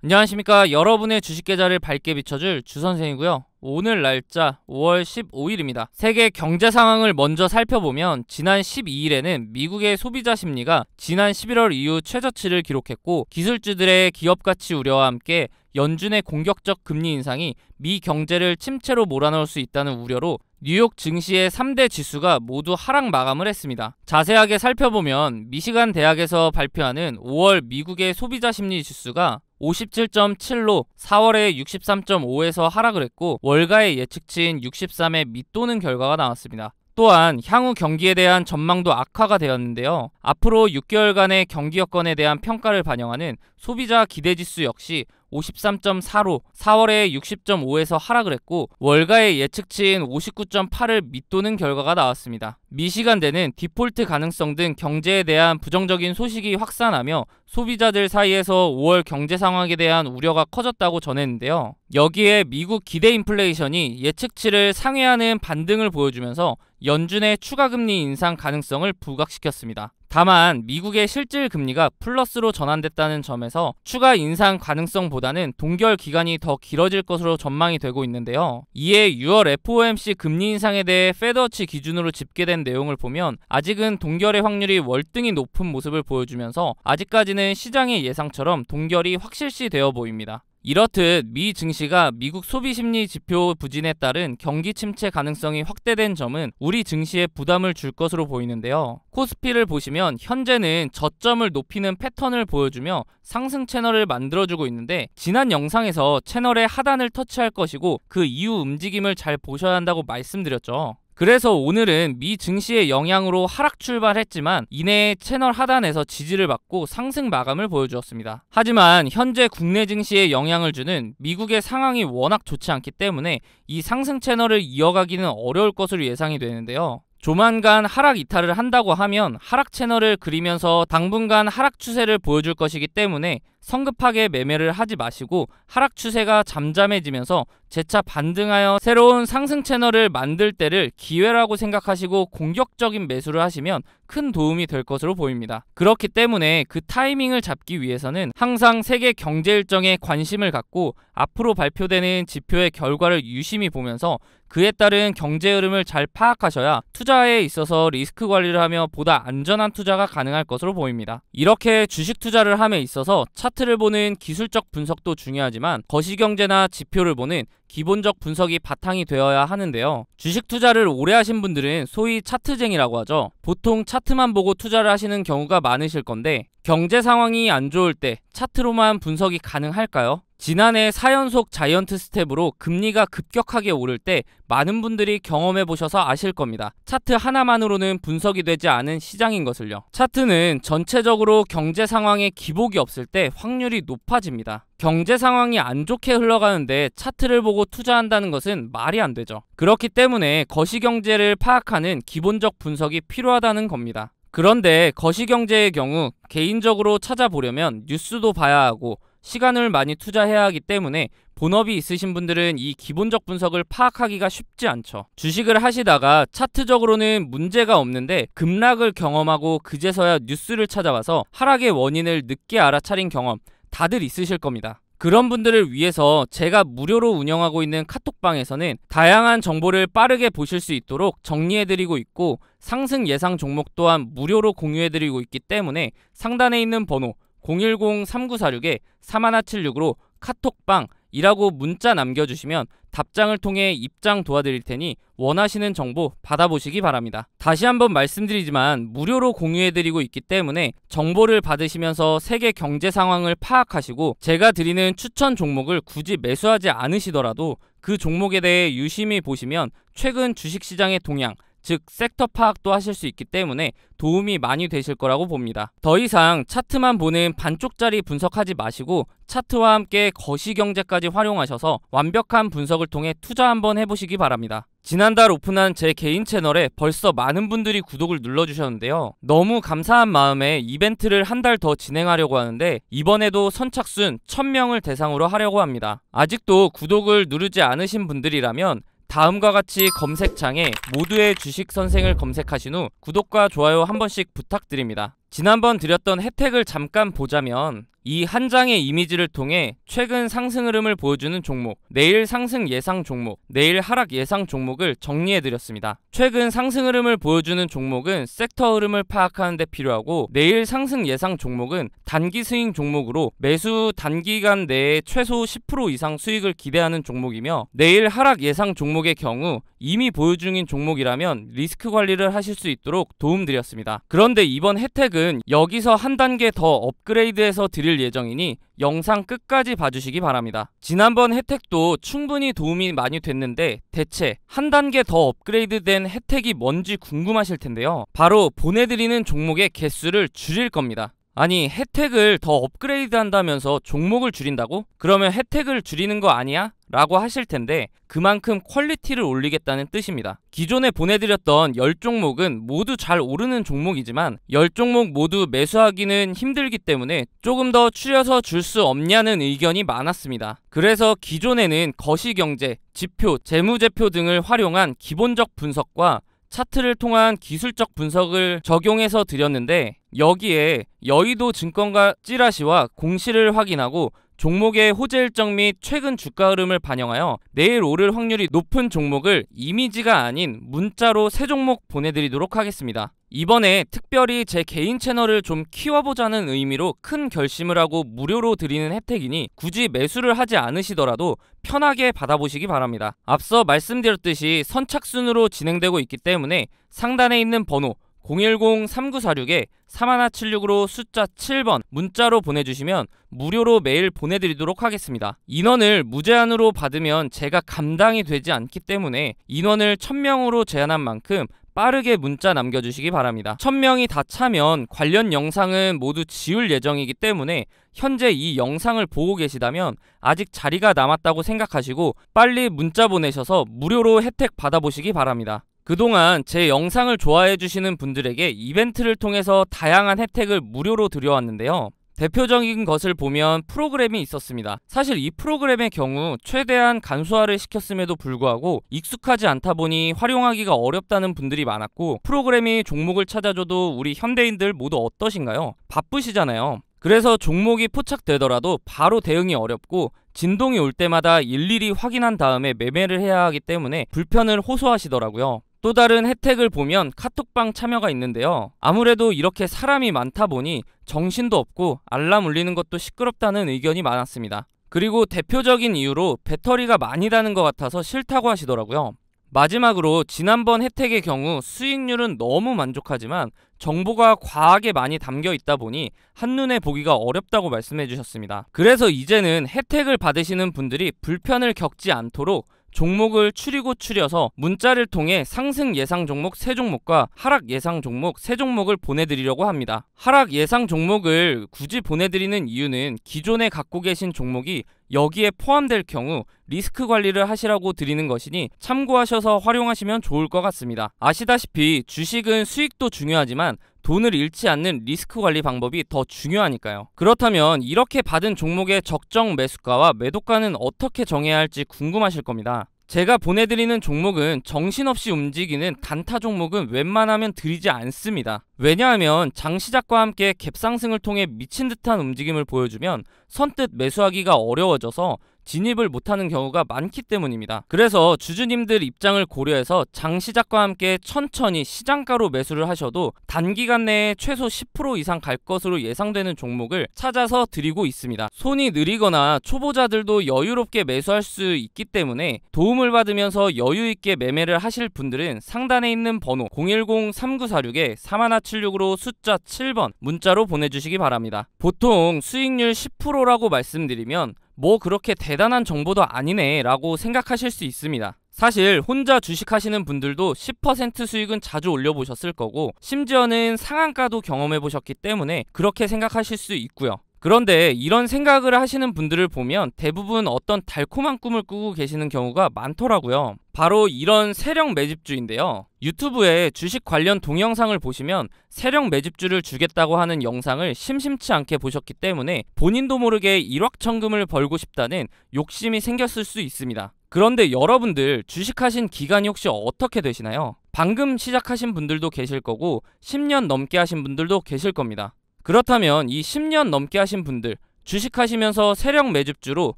안녕하십니까. 여러분의 주식 계좌를 밝게 비춰줄 주선생이고요. 오늘 날짜 5월 15일입니다. 세계 경제 상황을 먼저 살펴보면 지난 12일에는 미국의 소비자 심리가 지난 11월 이후 최저치를 기록했고, 기술주들의 기업 가치 우려와 함께 연준의 공격적 금리 인상이 미 경제를 침체로 몰아넣을 수 있다는 우려로 뉴욕 증시의 3대 지수가 모두 하락 마감을 했습니다. 자세하게 살펴보면 미시간 대학에서 발표하는 5월 미국의 소비자 심리 지수가 57.7로 4월에 63.5에서 하락을 했고, 월가의 예측치인 63에 밑도는 결과가 나왔습니다. 또한 향후 경기에 대한 전망도 악화가 되었는데요. 앞으로 6개월간의 경기 여건에 대한 평가를 반영하는 소비자 기대지수 역시 53.4로 4월에 60.5에서 하락을 했고, 월가의 예측치인 59.8을 밑도는 결과가 나왔습니다. 미시간대는 디폴트 가능성 등 경제에 대한 부정적인 소식이 확산하며 소비자들 사이에서 5월 경제 상황에 대한 우려가 커졌다고 전했는데요. 여기에 미국 기대 인플레이션이 예측치를 상회하는 반등을 보여주면서 연준의 추가 금리 인상 가능성을 부각시켰습니다. 다만 미국의 실질 금리가 플러스로 전환됐다는 점에서 추가 인상 가능성보다는 동결 기간이 더 길어질 것으로 전망이 되고 있는데요. 이에 6월 FOMC 금리 인상에 대해 페드워치 기준으로 집계된 내용을 보면 아직은 동결의 확률이 월등히 높은 모습을 보여주면서 아직까지는 시장의 예상처럼 동결이 확실시 되어 보입니다. 이렇듯 미 증시가 미국 소비심리 지표 부진에 따른 경기 침체 가능성이 확대된 점은 우리 증시에 부담을 줄 것으로 보이는데요. 코스피를 보시면 현재는 저점을 높이는 패턴을 보여주며 상승 채널을 만들어주고 있는데, 지난 영상에서 채널의 하단을 터치할 것이고 그 이후 움직임을 잘 보셔야 한다고 말씀드렸죠. 그래서 오늘은 미 증시의 영향으로 하락 출발했지만 이내 채널 하단에서 지지를 받고 상승 마감을 보여주었습니다. 하지만 현재 국내 증시에 영향을 주는 미국의 상황이 워낙 좋지 않기 때문에 이 상승 채널을 이어가기는 어려울 것으로 예상이 되는데요. 조만간 하락 이탈을 한다고 하면 하락 채널을 그리면서 당분간 하락 추세를 보여줄 것이기 때문에 성급하게 매매를 하지 마시고 하락 추세가 잠잠해지면서 재차 반등하여 새로운 상승 채널을 만들 때를 기회라고 생각하시고 공격적인 매수를 하시면 큰 도움이 될 것으로 보입니다. 그렇기 때문에 그 타이밍을 잡기 위해서는 항상 세계 경제 일정에 관심을 갖고 앞으로 발표되는 지표의 결과를 유심히 보면서 그에 따른 경제 흐름을 잘 파악하셔야 투자에 있어서 리스크 관리를 하며 보다 안전한 투자가 가능할 것으로 보입니다. 이렇게 주식 투자를 함에 있어서 차트를 보는 기술적 분석도 중요하지만 거시경제나 지표를 보는 기본적 분석이 바탕이 되어야 하는데요. 주식 투자를 오래 하신 분들은 소위 차트쟁이라고 하죠. 보통 차트만 보고 투자를 하시는 경우가 많으실 건데, 경제 상황이 안 좋을 때 차트로만 분석이 가능할까요? 지난해 4연속 자이언트 스텝으로 금리가 급격하게 오를 때 많은 분들이 경험해 보셔서 아실 겁니다. 차트 하나만으로는 분석이 되지 않은 시장인 것을요. 차트는 전체적으로 경제 상황에 기복이 없을 때 확률이 높아집니다. 경제 상황이 안 좋게 흘러가는데 차트를 보고 투자한다는 것은 말이 안 되죠. 그렇기 때문에 거시경제를 파악하는 기본적 분석이 필요하다는 겁니다. 그런데 거시경제의 경우 개인적으로 찾아보려면 뉴스도 봐야 하고 시간을 많이 투자해야 하기 때문에 본업이 있으신 분들은 이 기본적 분석을 파악하기가 쉽지 않죠. 주식을 하시다가 차트적으로는 문제가 없는데 급락을 경험하고 그제서야 뉴스를 찾아봐서 하락의 원인을 늦게 알아차린 경험 다들 있으실 겁니다. 그런 분들을 위해서 제가 무료로 운영하고 있는 카톡방에서는 다양한 정보를 빠르게 보실 수 있도록 정리해드리고 있고, 상승 예상 종목 또한 무료로 공유해드리고 있기 때문에 상단에 있는 번호 010-3946-3176으로 카톡방이라고 문자 남겨주시면 답장을 통해 입장 도와드릴 테니 원하시는 정보 받아보시기 바랍니다. 다시 한번 말씀드리지만 무료로 공유해드리고 있기 때문에 정보를 받으시면서 세계 경제 상황을 파악하시고 제가 드리는 추천 종목을 굳이 매수하지 않으시더라도 그 종목에 대해 유심히 보시면 최근 주식시장의 동향, 즉 섹터 파악도 하실 수 있기 때문에 도움이 많이 되실 거라고 봅니다. 더 이상 차트만 보는 반쪽짜리 분석하지 마시고 차트와 함께 거시경제까지 활용하셔서 완벽한 분석을 통해 투자 한번 해보시기 바랍니다. 지난달 오픈한 제 개인 채널에 벌써 많은 분들이 구독을 눌러주셨는데요. 너무 감사한 마음에 이벤트를 한 달 더 진행하려고 하는데 이번에도 선착순 1000명을 대상으로 하려고 합니다. 아직도 구독을 누르지 않으신 분들이라면 다음과 같이 검색창에 모두의 주식 선생을 검색하신 후 구독과 좋아요 한 번씩 부탁드립니다. 지난번 드렸던 혜택을 잠깐 보자면 이 한 장의 이미지를 통해 최근 상승 흐름을 보여주는 종목, 내일 상승 예상 종목, 내일 하락 예상 종목을 정리해드렸습니다. 최근 상승 흐름을 보여주는 종목은 섹터 흐름을 파악하는 데 필요하고, 내일 상승 예상 종목은 단기 스윙 종목으로 매수 단기간 내에 최소 10% 이상 수익을 기대하는 종목이며, 내일 하락 예상 종목의 경우 이미 보유 중인 종목이라면 리스크 관리를 하실 수 있도록 도움드렸습니다. 그런데 이번 혜택은 여기서 한 단계 더 업그레이드해서 드릴 예정이니 영상 끝까지 봐주시기 바랍니다. 지난번 혜택도 충분히 도움이 많이 됐는데 대체 한 단계 더 업그레이드된 혜택이 뭔지 궁금하실 텐데요. 바로 보내드리는 종목의 개수를 줄일 겁니다. 아니, 혜택을 더 업그레이드 한다면서 종목을 줄인다고? 그러면 혜택을 줄이는 거 아니야? 라고 하실 텐데, 그만큼 퀄리티를 올리겠다는 뜻입니다. 기존에 보내드렸던 10종목은 모두 잘 오르는 종목이지만 10종목 모두 매수하기는 힘들기 때문에 조금 더 추려서 줄 수 없냐는 의견이 많았습니다. 그래서 기존에는 거시경제, 지표, 재무제표 등을 활용한 기본적 분석과 차트를 통한 기술적 분석을 적용해서 드렸는데, 여기에 여의도 증권가 찌라시와 공시를 확인하고 종목의 호재 일정 및 최근 주가 흐름을 반영하여 내일 오를 확률이 높은 종목을 이미지가 아닌 문자로 3종목 보내드리도록 하겠습니다. 이번에 특별히 제 개인 채널을 좀 키워보자는 의미로 큰 결심을 하고 무료로 드리는 혜택이니 굳이 매수를 하지 않으시더라도 편하게 받아보시기 바랍니다. 앞서 말씀드렸듯이 선착순으로 진행되고 있기 때문에 상단에 있는 번호 010-3946-3176으로 숫자 7번 문자로 보내주시면 무료로 메일 보내드리도록 하겠습니다. 인원을 무제한으로 받으면 제가 감당이 되지 않기 때문에 인원을 1000명으로 제한한 만큼 빠르게 문자 남겨주시기 바랍니다. 1000명이 다 차면 관련 영상은 모두 지울 예정이기 때문에 현재 이 영상을 보고 계시다면 아직 자리가 남았다고 생각하시고 빨리 문자 보내셔서 무료로 혜택 받아보시기 바랍니다. 그동안 제 영상을 좋아해주시는 분들에게 이벤트를 통해서 다양한 혜택을 무료로 드려왔는데요. 대표적인 것을 보면 프로그램이 있었습니다. 사실 이 프로그램의 경우 최대한 간소화를 시켰음에도 불구하고 익숙하지 않다 보니 활용하기가 어렵다는 분들이 많았고, 프로그램이 종목을 찾아줘도 우리 현대인들 모두 어떠신가요? 바쁘시잖아요. 그래서 종목이 포착되더라도 바로 대응이 어렵고 진동이 올 때마다 일일이 확인한 다음에 매매를 해야 하기 때문에 불편을 호소하시더라고요. 또 다른 혜택을 보면 카톡방 참여가 있는데요. 아무래도 이렇게 사람이 많다 보니 정신도 없고 알람 울리는 것도 시끄럽다는 의견이 많았습니다. 그리고 대표적인 이유로 배터리가 많이 다는 것 같아서 싫다고 하시더라고요. 마지막으로 지난번 혜택의 경우 수익률은 너무 만족하지만 정보가 과하게 많이 담겨 있다 보니 한눈에 보기가 어렵다고 말씀해 주셨습니다. 그래서 이제는 혜택을 받으시는 분들이 불편을 겪지 않도록 종목을 추려서 문자를 통해 상승 예상 종목 3종목과 하락 예상 종목 3종목을 보내드리려고 합니다. 하락 예상 종목을 굳이 보내드리는 이유는 기존에 갖고 계신 종목이 여기에 포함될 경우 리스크 관리를 하시라고 드리는 것이니 참고하셔서 활용하시면 좋을 것 같습니다. 아시다시피 주식은 수익도 중요하지만 돈을 잃지 않는 리스크 관리 방법이 더 중요하니까요. 그렇다면 이렇게 받은 종목의 적정 매수가와 매도가는 어떻게 정해야 할지 궁금하실 겁니다. 제가 보내드리는 종목은 정신없이 움직이는 단타 종목은 웬만하면 드리지 않습니다. 왜냐하면 장시작과 함께 갭상승을 통해 미친 듯한 움직임을 보여주면 선뜻 매수하기가 어려워져서 진입을 못하는 경우가 많기 때문입니다. 그래서 주주님들 입장을 고려해서 장시작과 함께 천천히 시장가로 매수를 하셔도 단기간 내에 최소 10% 이상 갈 것으로 예상되는 종목을 찾아서 드리고 있습니다. 손이 느리거나 초보자들도 여유롭게 매수할 수 있기 때문에 도움을 받으면서 여유있게 매매를 하실 분들은 상단에 있는 번호 010-3946-3176으로 숫자 7번 문자로 보내주시기 바랍니다. 보통 수익률 10%라고 말씀드리면 뭐 그렇게 대단한 정보도 아니네 라고 생각하실 수 있습니다. 사실 혼자 주식하시는 분들도 10% 수익은 자주 올려보셨을 거고 심지어는 상한가도 경험해보셨기 때문에 그렇게 생각하실 수 있고요. 그런데 이런 생각을 하시는 분들을 보면 대부분 어떤 달콤한 꿈을 꾸고 계시는 경우가 많더라고요. 바로 이런 세력 매집주인데요. 유튜브에 주식 관련 동영상을 보시면 세력 매집주를 주겠다고 하는 영상을 심심치 않게 보셨기 때문에 본인도 모르게 일확천금을 벌고 싶다는 욕심이 생겼을 수 있습니다. 그런데 여러분들 주식하신 기간이 혹시 어떻게 되시나요? 방금 시작하신 분들도 계실 거고 10년 넘게 하신 분들도 계실 겁니다. 그렇다면 이 10년 넘게 하신 분들, 주식하시면서 세력 매집주로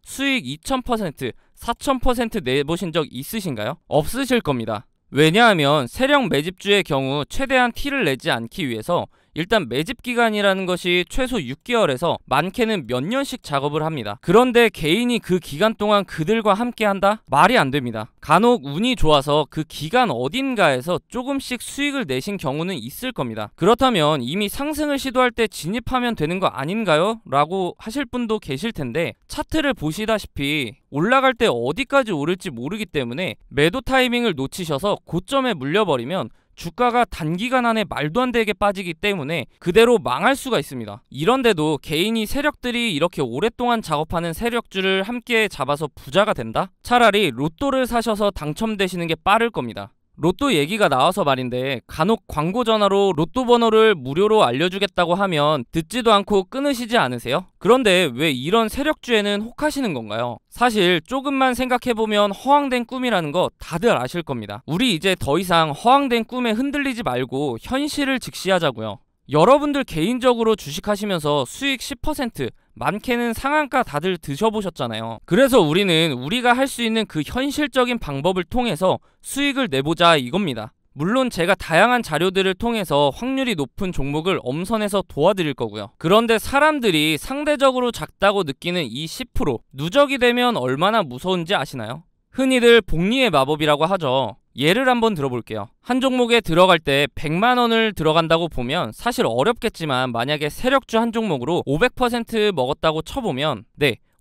수익 2000%, 4000% 내보신 적 있으신가요? 없으실 겁니다. 왜냐하면 세력 매집주의 경우 최대한 티를 내지 않기 위해서 일단 매집 기간이라는 것이 최소 6개월에서 많게는 몇 년씩 작업을 합니다. 그런데 개인이 그 기간 동안 그들과 함께 한다? 말이 안 됩니다. 간혹 운이 좋아서 그 기간 어딘가에서 조금씩 수익을 내신 경우는 있을 겁니다. 그렇다면 이미 상승을 시도할 때 진입하면 되는 거 아닌가요? 라고 하실 분도 계실 텐데, 차트를 보시다시피 올라갈 때 어디까지 오를지 모르기 때문에 매도 타이밍을 놓치셔서 고점에 물려버리면 주가가 단기간 안에 말도 안 되게 빠지기 때문에 그대로 망할 수가 있습니다. 이런데도 개인이 세력들이 이렇게 오랫동안 작업하는 세력주를 함께 잡아서 부자가 된다? 차라리 로또를 사셔서 당첨되시는 게 빠를 겁니다. 로또 얘기가 나와서 말인데, 간혹 광고 전화로 로또 번호를 무료로 알려주겠다고 하면 듣지도 않고 끊으시지 않으세요? 그런데 왜 이런 세력주에는 혹하시는 건가요? 사실 조금만 생각해보면 허황된 꿈이라는 거 다들 아실 겁니다. 우리 이제 더 이상 허황된 꿈에 흔들리지 말고 현실을 직시하자고요. 여러분들 개인적으로 주식하시면서 수익 10%, 많게는 상한가 다들 드셔보셨잖아요. 그래서 우리는 우리가 할 수 있는 그 현실적인 방법을 통해서 수익을 내보자 이겁니다. 물론 제가 다양한 자료들을 통해서 확률이 높은 종목을 엄선해서 도와드릴 거고요. 그런데 사람들이 상대적으로 작다고 느끼는 이 10%, 누적이 되면 얼마나 무서운지 아시나요? 흔히들 복리의 마법이라고 하죠. 예를 한번 들어볼게요. 한 종목에 들어갈 때 100만원을 들어간다고 보면 사실 어렵겠지만, 만약에 세력주 한 종목으로 500% 먹었다고 쳐보면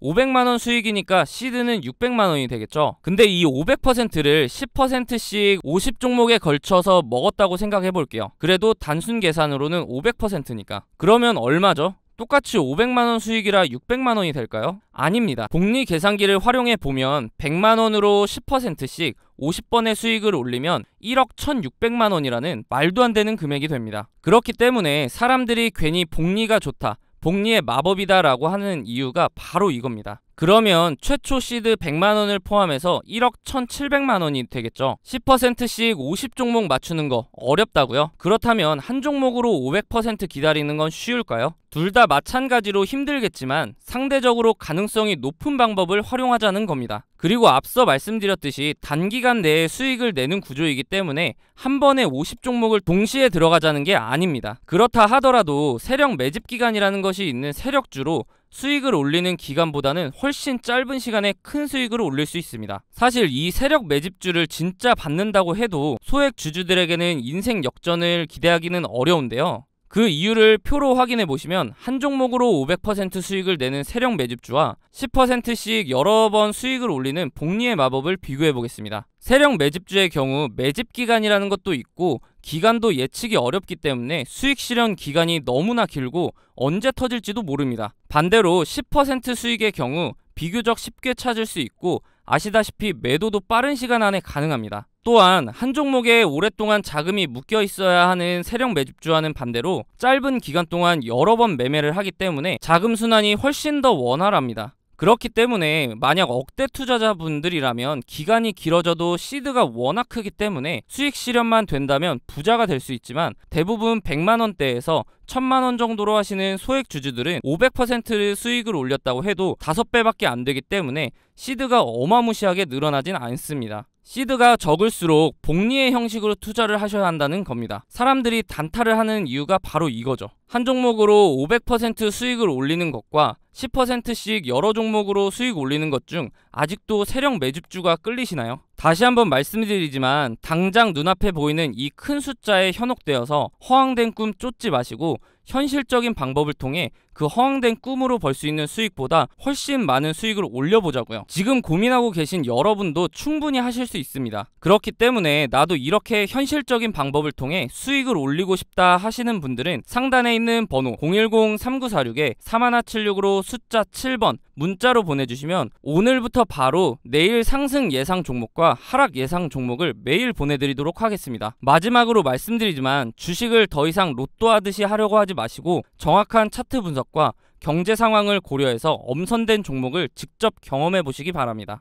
500만원 수익이니까 시드는 600만원이 되겠죠. 근데 이 500%를 10%씩 50종목에 걸쳐서 먹었다고 생각해볼게요. 그래도 단순 계산으로는 500%니까. 그러면 얼마죠? 똑같이 500만원 수익이라 600만원이 될까요? 아닙니다. 복리 계산기를 활용해 보면 100만원으로 10%씩 50번의 수익을 올리면 1억 1600만원이라는 말도 안 되는 금액이 됩니다. 그렇기 때문에 사람들이 괜히 복리가 좋다, 복리의 마법이다 라고 하는 이유가 바로 이겁니다. 그러면 최초 시드 100만원을 포함해서 1억 1700만원이 되겠죠. 10%씩 50종목 맞추는 거 어렵다고요? 그렇다면 한 종목으로 500% 기다리는 건 쉬울까요? 둘 다 마찬가지로 힘들겠지만 상대적으로 가능성이 높은 방법을 활용하자는 겁니다. 그리고 앞서 말씀드렸듯이 단기간 내에 수익을 내는 구조이기 때문에 한 번에 50종목을 동시에 들어가자는 게 아닙니다. 그렇다 하더라도 세력 매집 기간이라는 것이 있는 세력주로 수익을 올리는 기간보다는 훨씬 짧은 시간에 큰 수익을 올릴 수 있습니다. 사실 이 세력 매집주를 진짜 받는다고 해도 소액 주주들에게는 인생 역전을 기대하기는 어려운데요. 그 이유를 표로 확인해 보시면 한 종목으로 500% 수익을 내는 세력 매집주와 10%씩 여러 번 수익을 올리는 복리의 마법을 비교해 보겠습니다. 세력 매집주의 경우 매집 기간이라는 것도 있고 기간도 예측이 어렵기 때문에 수익 실현 기간이 너무나 길고 언제 터질지도 모릅니다. 반대로 10% 수익의 경우 비교적 쉽게 찾을 수 있고 아시다시피 매도도 빠른 시간 안에 가능합니다. 또한 한 종목에 오랫동안 자금이 묶여 있어야 하는 세력 매집주와는 반대로 짧은 기간 동안 여러 번 매매를 하기 때문에 자금 순환이 훨씬 더 원활합니다. 그렇기 때문에 만약 억대 투자자분들이라면 기간이 길어져도 시드가 워낙 크기 때문에 수익 실현만 된다면 부자가 될 수 있지만, 대부분 100만원대에서 1000만원 정도로 하시는 소액 주주들은 500% 수익을 올렸다고 해도 5배밖에 안 되기 때문에 시드가 어마무시하게 늘어나진 않습니다. 시드가 적을수록 복리의 형식으로 투자를 하셔야 한다는 겁니다. 사람들이 단타를 하는 이유가 바로 이거죠. 한 종목으로 500% 수익을 올리는 것과 10%씩 여러 종목으로 수익 올리는 것 중 아직도 세력 매집주가 끌리시나요? 다시 한번 말씀드리지만 당장 눈앞에 보이는 이 큰 숫자에 현혹되어서 허황된 꿈 쫓지 마시고 현실적인 방법을 통해 그 허황된 꿈으로 벌 수 있는 수익보다 훨씬 많은 수익을 올려보자고요. 지금 고민하고 계신 여러분도 충분히 하실 수 있습니다. 그렇기 때문에 나도 이렇게 현실적인 방법을 통해 수익을 올리고 싶다 하시는 분들은 상단에 있는 번호 010-3946-3176으로 숫자 7번 문자로 보내주시면 오늘부터 바로 내일 상승 예상 종목과 하락 예상 종목을 매일 보내드리도록 하겠습니다. 마지막으로 말씀드리지만 주식을 더 이상 로또 하듯이 하려고 하지 마시고 정확한 차트 분석과 경제 상황을 고려해서 엄선된 종목을 직접 경험해 보시기 바랍니다.